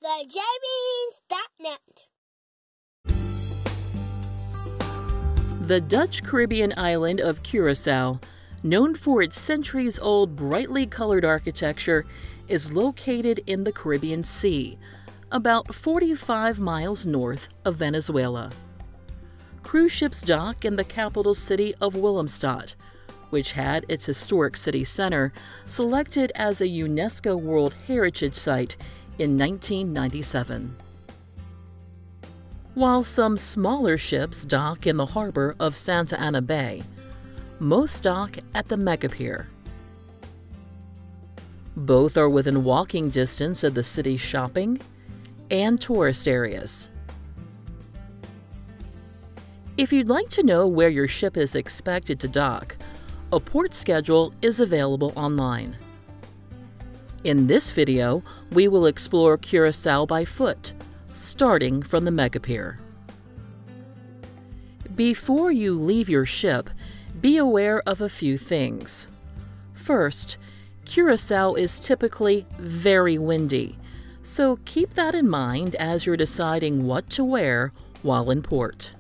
thejbeans.net. The Dutch Caribbean island of Curaçao, known for its centuries-old brightly colored architecture, is located in the Caribbean Sea, about 45 miles north of Venezuela. Cruise ships dock in the capital city of Willemstad, which had its historic city center selected as a UNESCO World Heritage Site in 1997. While some smaller ships dock in the harbor of Santa Ana Bay, most dock at the Mega Pier. Both are within walking distance of the city's shopping and tourist areas. If you'd like to know where your ship is expected to dock, a port schedule is available online. In this video, we will explore Curaçao by foot, starting from the Mega Pier. Before you leave your ship, be aware of a few things. First, Curaçao is typically very windy, so keep that in mind as you're deciding what to wear while in port.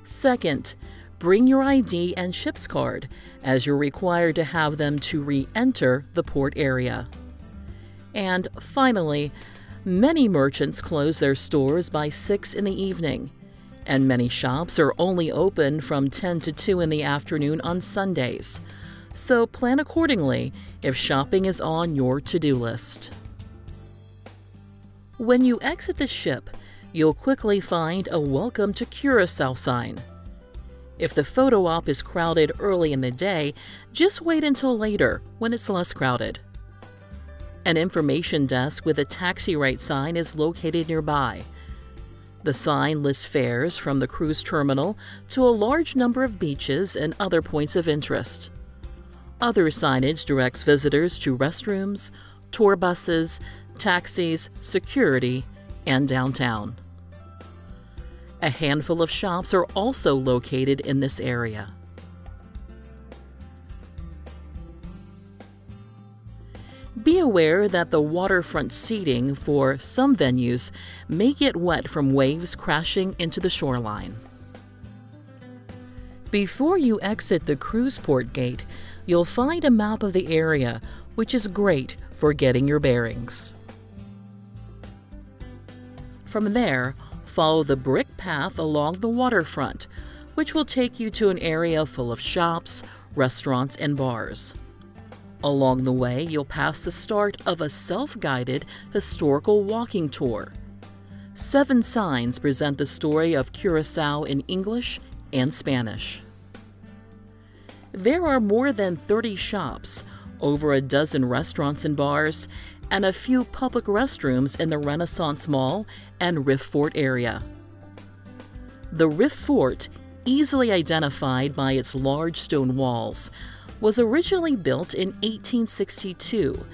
Second, bring your ID and ship's card, as you're required to have them to re-enter the port area. And finally, many merchants close their stores by 6 in the evening, and many shops are only open from 10 to 2 in the afternoon on Sundays. So plan accordingly if shopping is on your to-do list. When you exit the ship, you'll quickly find a Welcome to Curaçao sign. If the photo op is crowded early in the day, just wait until later when it's less crowded. An information desk with a taxi rate sign is located nearby. The sign lists fares from the cruise terminal to a large number of beaches and other points of interest. Other signage directs visitors to restrooms, tour buses, taxis, security, and downtown. A handful of shops are also located in this area. Be aware that the waterfront seating for some venues may get wet from waves crashing into the shoreline. Before you exit the cruise port gate, you'll find a map of the area, which is great for getting your bearings. From there, follow the brick path along the waterfront, which will take you to an area full of shops, restaurants, and bars. Along the way, you'll pass the start of a self-guided historical walking tour. 7 signs present the story of Curaçao in English and Spanish. There are more than 30 shops, over a dozen restaurants and bars, and a few public restrooms in the Renaissance Mall and Riff Fort area. The Riff Fort, easily identified by its large stone walls, was originally built in 1862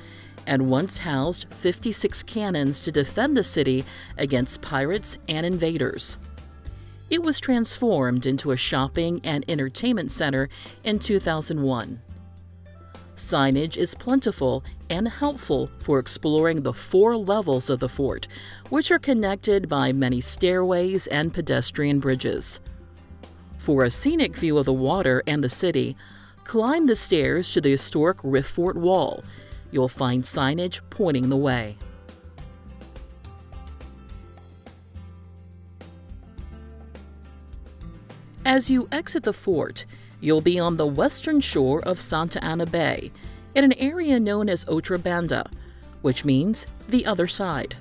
and once housed 56 cannons to defend the city against pirates and invaders. It was transformed into a shopping and entertainment center in 2001. Signage is plentiful and helpful for exploring the 4 levels of the fort, which are connected by many stairways and pedestrian bridges. For a scenic view of the water and the city, climb the stairs to the historic Riff Fort wall. You'll find signage pointing the way. As you exit the fort, you'll be on the western shore of Santa Ana Bay, in an area known as Outra Banda, which means the other side.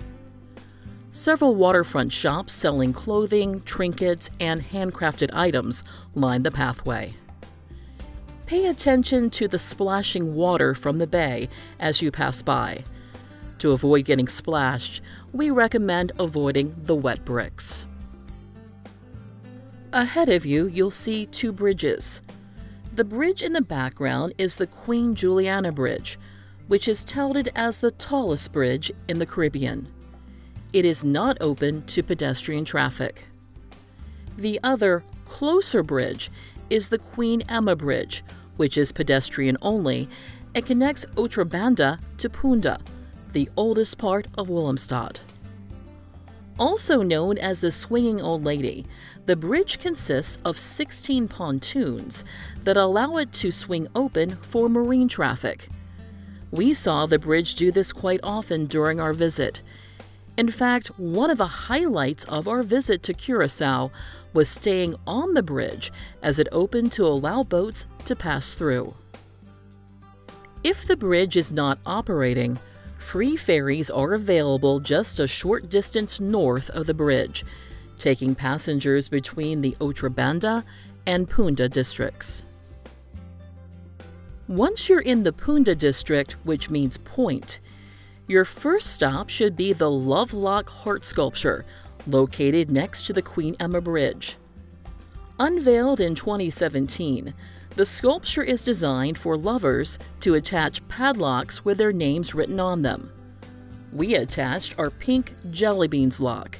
Several waterfront shops selling clothing, trinkets, and handcrafted items line the pathway. Pay attention to the splashing water from the bay as you pass by. To avoid getting splashed, we recommend avoiding the wet bricks. Ahead of you, you'll see 2 bridges. The bridge in the background is the Queen Juliana Bridge, which is touted as the tallest bridge in the Caribbean. It is not open to pedestrian traffic. The other, closer bridge is the Queen Emma Bridge, which is pedestrian only and connects Outra Banda to Punda, the oldest part of Willemstad. Also known as the Swinging Old Lady, the bridge consists of 16 pontoons that allow it to swing open for marine traffic. We saw the bridge do this quite often during our visit. In fact, one of the highlights of our visit to Curaçao was staying on the bridge as it opened to allow boats to pass through. If the bridge is not operating, free ferries are available just a short distance north of the bridge, taking passengers between the Outra Banda and Punda districts. Once you're in the Punda district, which means point, your first stop should be the Lockhart sculpture, located next to the Queen Emma Bridge. Unveiled in 2017, the sculpture is designed for lovers to attach padlocks with their names written on them. We attached our pink jelly beans lock,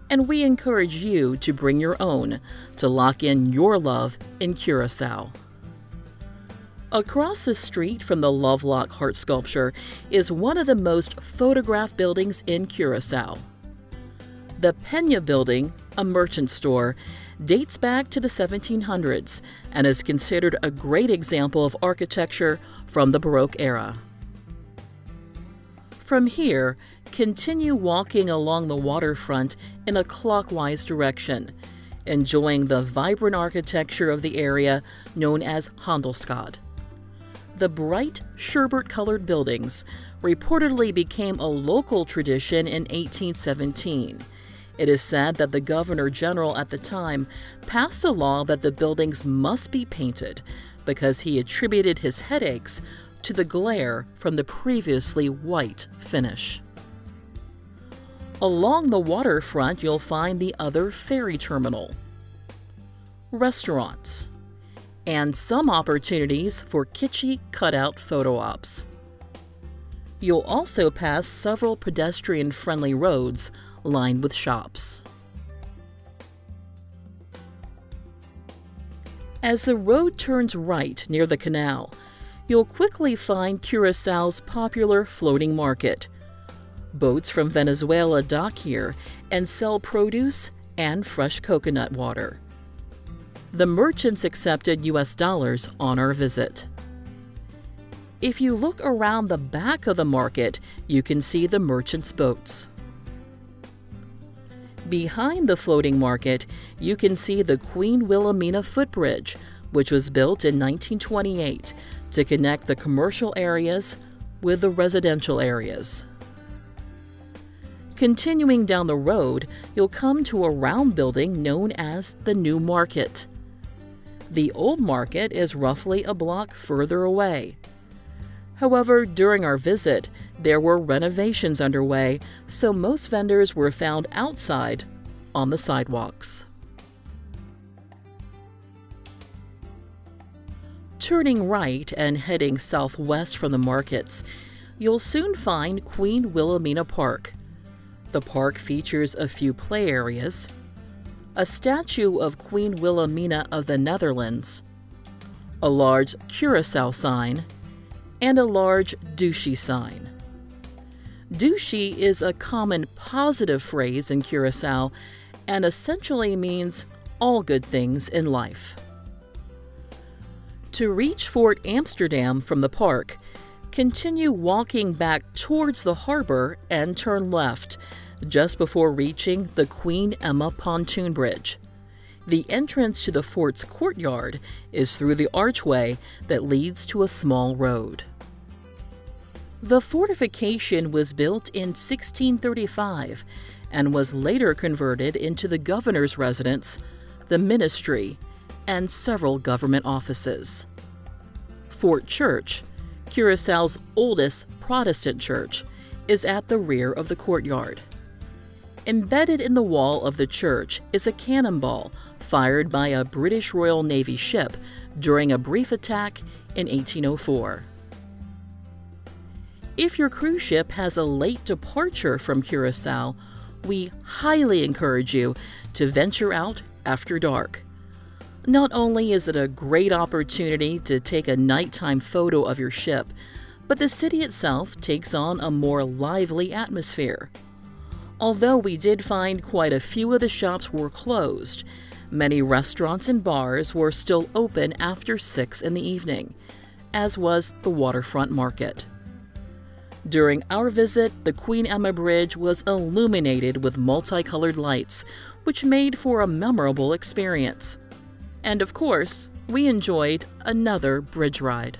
and we encourage you to bring your own to lock in your love in Curaçao. Across the street from the Lockhart sculpture is one of the most photographed buildings in Curaçao. The Peña Building, a merchant store, dates back to the 1700s and is considered a great example of architecture from the Baroque era. From here, continue walking along the waterfront in a clockwise direction, enjoying the vibrant architecture of the area known as Handelsgade. The bright, sherbet-colored buildings reportedly became a local tradition in 1817. It is said that the Governor-General at the time passed a law that the buildings must be painted because he attributed his headaches to the glare from the previously white finish. Along the waterfront, you'll find the other ferry terminal, restaurants, and some opportunities for kitschy cutout photo ops. You'll also pass several pedestrian-friendly roads lined with shops. As the road turns right near the canal, you'll quickly find Curaçao's popular floating market. Boats from Venezuela dock here and sell produce and fresh coconut water. The merchants accepted US dollars on our visit. If you look around the back of the market, you can see the merchants' boats. Behind the floating market, you can see the Queen Wilhelmina footbridge, which was built in 1928 to connect the commercial areas with the residential areas. Continuing down the road, you'll come to a round building known as the New Market. The old market is roughly a block further away. However, during our visit, there were renovations underway, so most vendors were found outside on the sidewalks. Turning right and heading southwest from the markets, you'll soon find Queen Wilhelmina Park. The park features a few play areas, a statue of Queen Wilhelmina of the Netherlands, a large Curaçao sign, and a large douche sign. Douche is a common positive phrase in Curaçao and essentially means all good things in life. To reach Fort Amsterdam from the park, continue walking back towards the harbor and turn left just before reaching the Queen Emma pontoon bridge. The entrance to the fort's courtyard is through the archway that leads to a small road. The fortification was built in 1635 and was later converted into the governor's residence, the ministry, and several government offices. Fort Church, Curaçao's oldest Protestant church, is at the rear of the courtyard. Embedded in the wall of the church is a cannonball fired by a British Royal Navy ship during a brief attack in 1804. If your cruise ship has a late departure from Curaçao, we highly encourage you to venture out after dark. Not only is it a great opportunity to take a nighttime photo of your ship, but the city itself takes on a more lively atmosphere. Although we did find quite a few of the shops were closed, many restaurants and bars were still open after 6 in the evening, as was the waterfront market. During our visit, the Queen Emma Bridge was illuminated with multicolored lights, which made for a memorable experience. And of course, we enjoyed another bridge ride.